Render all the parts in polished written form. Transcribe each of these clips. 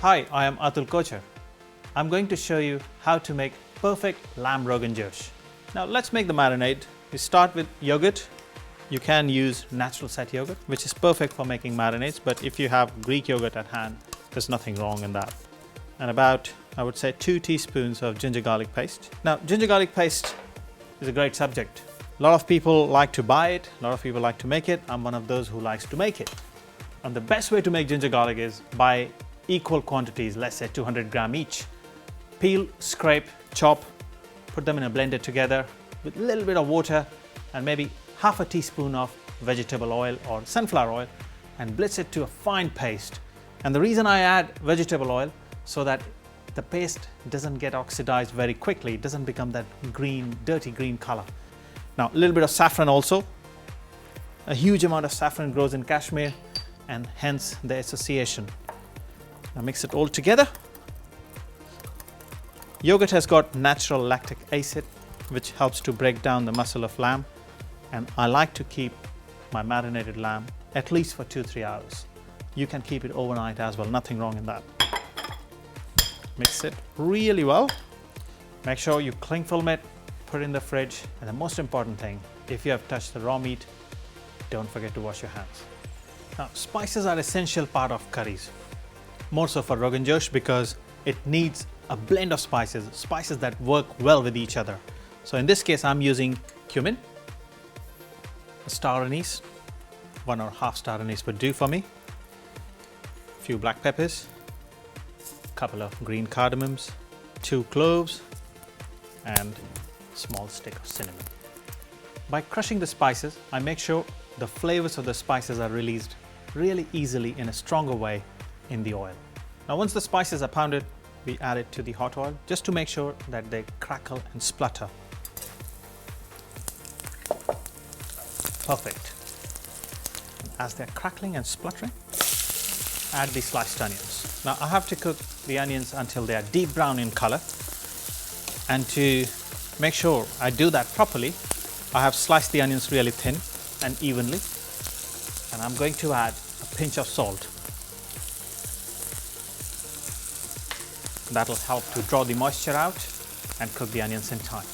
Hi, I am Atul Kochhar. I'm going to show you how to make perfect lamb Rogan Josh. Now let's make the marinade. We start with yogurt. You can use natural set yogurt, which is perfect for making marinades, but if you have Greek yogurt at hand, there's nothing wrong in that. And about, I would say, 2 teaspoons of ginger garlic paste. Now, ginger garlic paste is a great subject. A lot of people like to buy it, a lot of people like to make it. I'm one of those who likes to make it. And the best way to make ginger garlic is buy equal quantities, let's say 200 gram each. Peel, scrape, chop, put them in a blender together with a little bit of water and maybe half a teaspoon of vegetable oil or sunflower oil, and blitz it to a fine paste. And the reason I add vegetable oil, so that the paste doesn't get oxidized very quickly, it doesn't become that green, dirty green color. Now a little bit of saffron also. A huge amount of saffron grows in Kashmir, and hence the association. Now mix it all together. Yogurt has got natural lactic acid, which helps to break down the muscle of lamb, and I like to keep my marinated lamb at least for 2-3 hours. You can keep it overnight as well, nothing wrong in that. Mix it really well. Make sure you cling film it, put it in the fridge, and the most important thing, if you have touched the raw meat, don't forget to wash your hands. Now, spices are essential part of curries, more so for Rogan Josh because it needs a blend of spices that work well with each other. So in this case, I'm using cumin, a star anise, 1 or half star anise would do for me, a few black peppers, a couple of green cardamoms, 2 cloves, and a small stick of cinnamon. By crushing the spices, I make sure the flavors of the spices are released really easily in a stronger way in the oil. Now once the spices are pounded, we add it to the hot oil just to make sure that they crackle and splutter. Perfect. And as they're crackling and spluttering, add the sliced onions. Now I have to cook the onions until they are deep brown in color, and to make sure I do that properly, I have sliced the onions really thin and evenly, and I'm going to add a pinch of salt. That will help to draw the moisture out and cook the onions in time.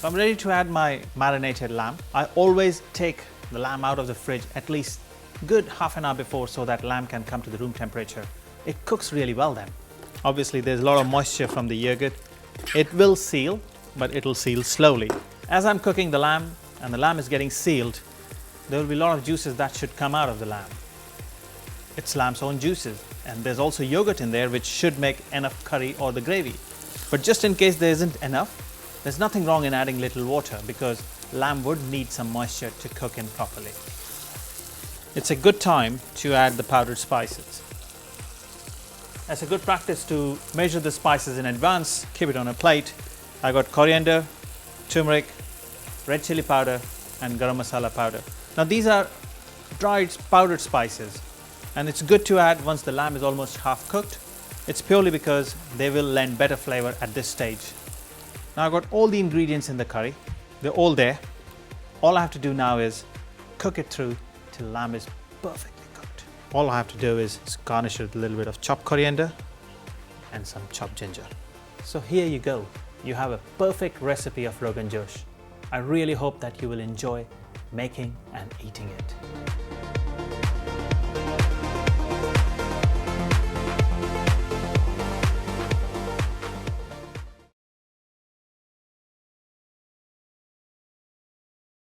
So I'm ready to add my marinated lamb. I always take the lamb out of the fridge at least good half an hour before, so that lamb can come to the room temperature. It cooks really well then. Obviously there's a lot of moisture from the yogurt. It will seal, but it will seal slowly. As I'm cooking the lamb and the lamb is getting sealed, there will be a lot of juices that should come out of the lamb. It's lamb's own juices, and there's also yogurt in there which should make enough curry or the gravy. But just in case there isn't enough, there's nothing wrong in adding little water, because lamb would need some moisture to cook in properly. It's a good time to add the powdered spices. It's a good practice to measure the spices in advance, keep it on a plate. I got coriander, turmeric, red chili powder, and garam masala powder. Now these are dried powdered spices, and it's good to add once the lamb is almost half cooked. It's purely because they will lend better flavor at this stage. Now I've got all the ingredients in the curry. They're all there. All I have to do now is cook it through till lamb is perfectly cooked. All I have to do is garnish it with a little bit of chopped coriander and some chopped ginger. So here you go. You have a perfect recipe of Rogan Josh. I really hope that you will enjoy making and eating it.